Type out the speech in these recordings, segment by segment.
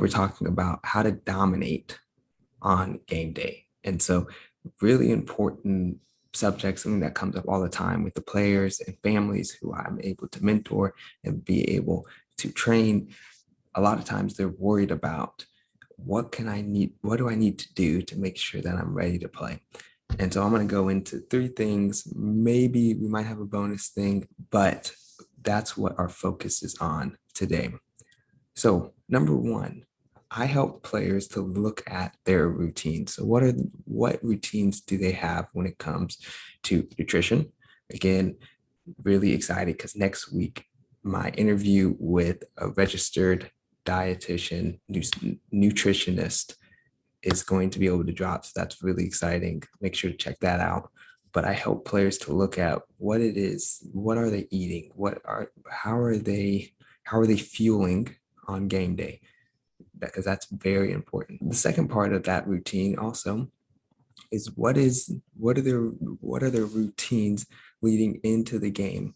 we're talking about how to dominate on game day. And so really important subject, something that comes up all the time with the players and families who I'm able to mentor and be able to train. A lot of times they're worried about what do I need to do to make sure that I'm ready to play? And so I'm going to go into three things. Maybe we might have a bonus thing, but that's what our focus is on today. So, number one, I help players to look at their routines. So, what routines do they have when it comes to nutrition? Again, really excited because next week my interview with a registered dietitian, nutritionist is going to be able to drop. So that's really exciting. Make sure to check that out. But I help players to look at what it is, what are they eating, how are they fueling on game day? Because that's very important. The second part of that routine also is what are their routines leading into the game.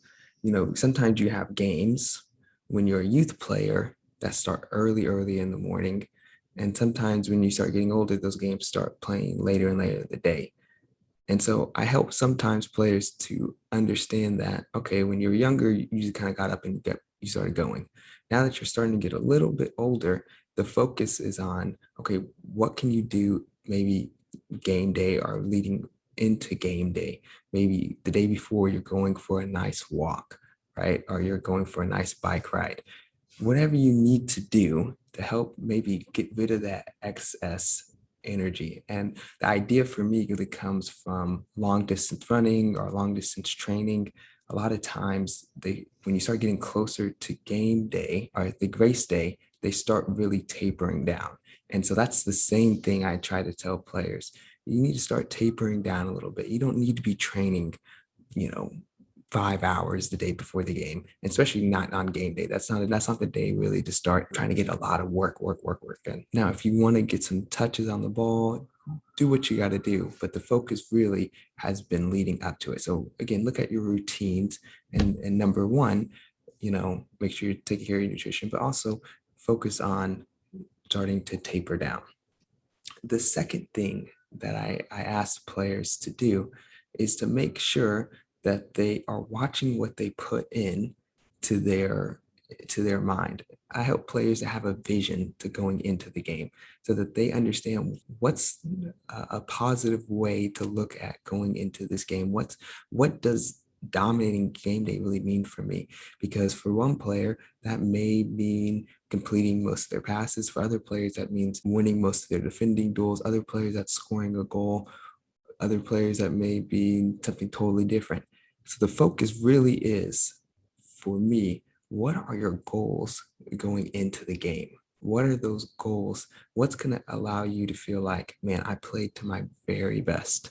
Sometimes you have games when you're a youth player that start early in the morning, and sometimes when you start getting older, those games start playing later and later in the day. And so I help sometimes players to understand that, okay, when you're younger, you just kind of got up and you started going. Now that you're starting to get a little bit older, the focus is on, okay, what can you do maybe game day or leading into game day? Maybe the day before you're going for a nice walk, right? Or you're going for a nice bike ride. Whatever you need to do to help maybe get rid of that excess energy. And the idea for me really comes from long distance running or long distance training. A lot of times when you start getting closer to game day or the race day, they start really tapering down. And so that's the same thing I try to tell players. You need to start tapering down a little bit. You don't need to be training, you know, 5 hours the day before the game, especially not on game day. That's not the day really to start trying to get a lot of work in. Now, if you want to get some touches on the ball, do what you got to do, but the focus really has been leading up to it. So again, look at your routines, and number one, make sure you take care of your nutrition, but also focus on starting to taper down. The second thing that I ask players to do is to make sure that they are watching what they put in to their mind. I help players to have a vision to going into the game so that they understand what's a positive way to look at going into this game. What does dominating game day really mean for me? Because for one player, that may mean completing most of their passes. For other players, that means winning most of their defending duels. Other players, that's scoring a goal. Other players, that may be something totally different. So the focus really is, for me, what are your goals going into the game? What are those goals? What's going to allow you to feel like, man, I played to my very best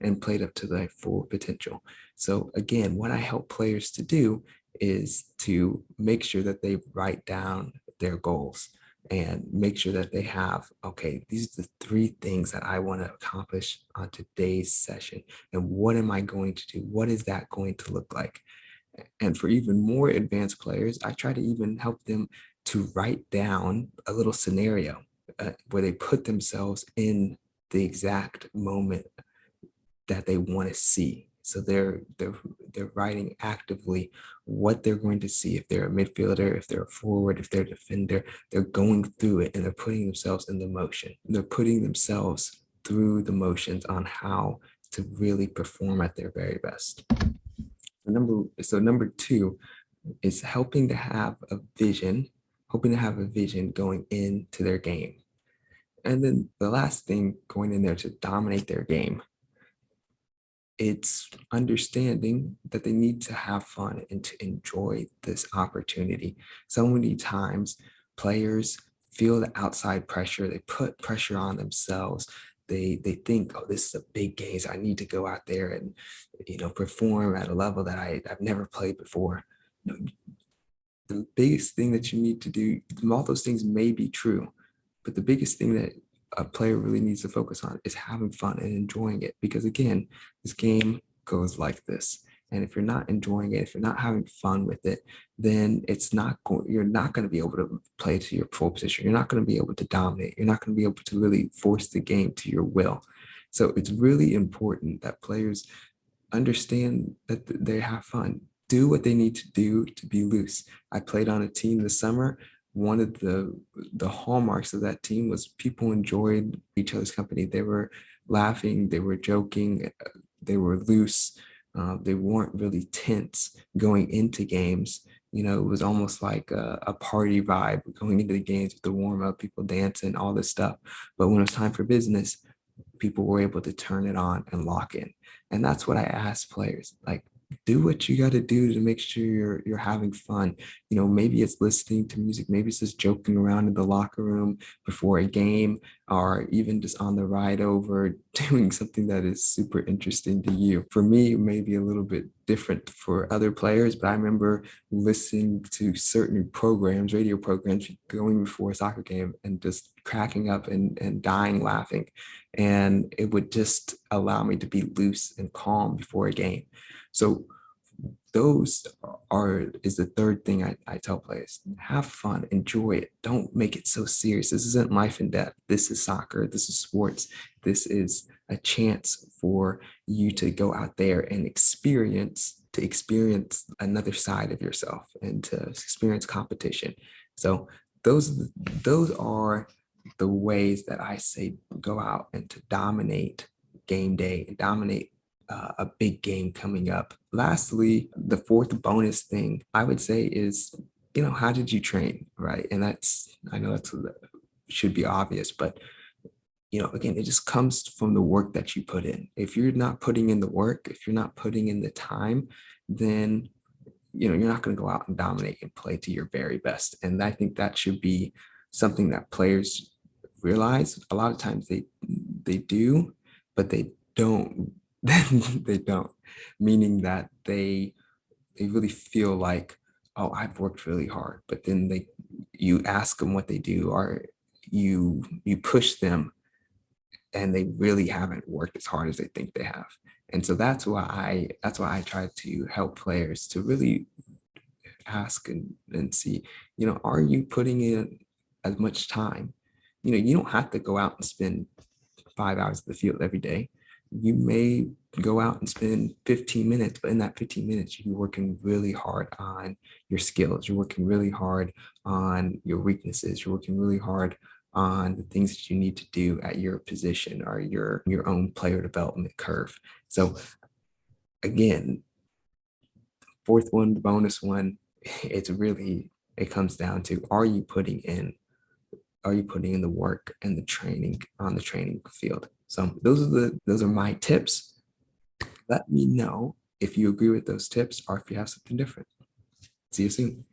and played up to their full potential? So again, what I help players to do is to make sure that they write down their goals and make sure that they have, okay, these are the three things that I want to accomplish on today's session. And what am I going to do? What is that going to look like? And for even more advanced players, I try to even help them to write down a little scenario where they put themselves in the exact moment that they want to see. So they're writing actively what they're going to see. If they're a midfielder, if they're a forward, if they're a defender, they're going through it and they're putting themselves in the motion. They're putting themselves through the motions on how to really perform at their very best. Number two is hoping to have a vision going into their game. And then the last thing going in there to dominate their game, it's understanding that they need to have fun and to enjoy this opportunity. So many times players feel the outside pressure, they put pressure on themselves. They think, oh, this is a big game, so I need to go out there and perform at a level that I've never played before. The biggest thing that you need to do, all those things may be true, but the biggest thing that a player really needs to focus on is having fun and enjoying it. Because again, this game goes like this. And if you're not enjoying it, if you're not having fun with it, then you're not going to be able to play to your full position. You're not going to be able to dominate. You're not going to be able to really force the game to your will. So it's really important that players understand that they have fun, do what they need to do to be loose. I played on a team this summer. One of the hallmarks of that team was people enjoyed each other's company. They were laughing, they were joking, they were loose. They weren't really tense going into games. It was almost like a party vibe going into the games with the warm up, people dancing, all this stuff. But when it was time for business, people were able to turn it on and lock in. And that's what I ask players. Like, do what you got to do to make sure you're having fun. Maybe it's listening to music, maybe it's just joking around in the locker room before a game, or even just on the ride over, doing something that is super interesting to you. For me, it may be a little bit different for other players, but I remember listening to certain programs, radio programs, going before a soccer game and just cracking up and dying laughing. And it would just allow me to be loose and calm before a game. So those is the third thing I tell players. Have fun, enjoy it. Don't make it so serious. This isn't life and death. This is soccer. This is sports. This is a chance for you to go out there and experience another side of yourself and to experience competition. So those are the ways that I say go out and to dominate game day and dominate a big game coming up. Lastly, the fourth bonus thing I would say is, how did you train, right? And I know that should be obvious, but again, it just comes from the work that you put in. If you're not putting in the work, if you're not putting in the time, then you're not going to go out and dominate and play to your very best. And I think that should be something that players realize. A lot of times they do, but they don't. They don't, meaning that they really feel like, oh, I've worked really hard, but then you ask them what they do, or you push them and they really haven't worked as hard as they think they have. And so that's why I try to help players to really ask and see, are you putting in as much time? You don't have to go out and spend 5 hours in the field every day. You may go out and spend 15 minutes, but in that 15 minutes, you're working really hard on your skills. You're working really hard on your weaknesses. You're working really hard on the things that you need to do at your position or your own player development curve. So again, fourth one, the bonus one, it comes down to, are you putting in the work and the training on the training field? So those are my tips. Let me know if you agree with those tips or if you have something different. See you soon.